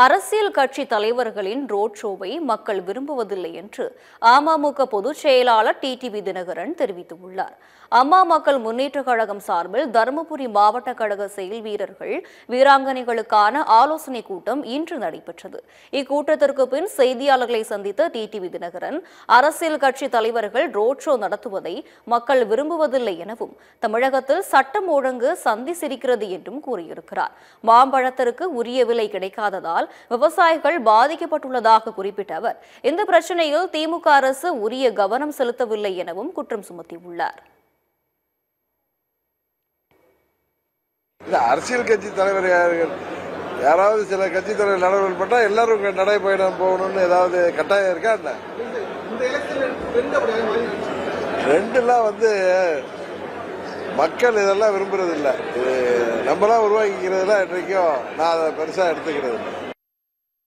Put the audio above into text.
அரசியல் கட்சி தலைவர்களின் ரோட் ஷோவை மக்கள் விரும்புவதில்லை என்று அமமுக பொதுச் செயலாளர் டிடிவி தினகரன் தெரிவித்துள்ளார். அம்மா மக்கள் முன்னேற்றக் கழகம் சார்பில் தருமபுரி மாவட்ட கழக செயல் வீரர்கள் வீராங்கனைகளுக்கான ஆலோசனைக் கூட்டம் இன்று நடைபெற்றது. இக்கூட்டத்திற்கு பின் செய்தியாளர்களை சந்தித்த டிடிவி தினகரன் அரசியல் கட்சி தலைவர்கள் ரோட் ஷோ நடத்துவதை மக்கள் விரும்புவதில்லை எனவும் தமிழகத்தில் சட்டம் ஒழுங்கு சந்தி சிரிக்கிறது என்றும் கூறியிருக்கிறார். மாம்பழத்திற்கு உரிய விலை கிடைக்காததால் விவசாயிகள் பாதிக்கப்பட்டுள்ளதாக குறிப்பிட்ட அவர் இந்த பிரச்சனையில் திமுக அரசு உரிய கவனம் செலுத்தவில்லை எனவும் குற்றம் சுமத்தியுள்ளார். அரசியல் கட்சி தலைவர் யாராவது சில கட்சி தலைவர் நடவடிக்கை பட்டா எல்லாரும் நடைபயணம் போகணும்னு ஏதாவது கட்டாயம் இருக்கா? ரெண்டுலாம் மக்கள் இதெல்லாம் விரும்புறது இல்லை. இது நம்மளாம் உருவாக்கிக்கிறதுலாம் இன்றைக்கும் நான் அதை பெருசா எடுத்துக்கிறது இல்லை.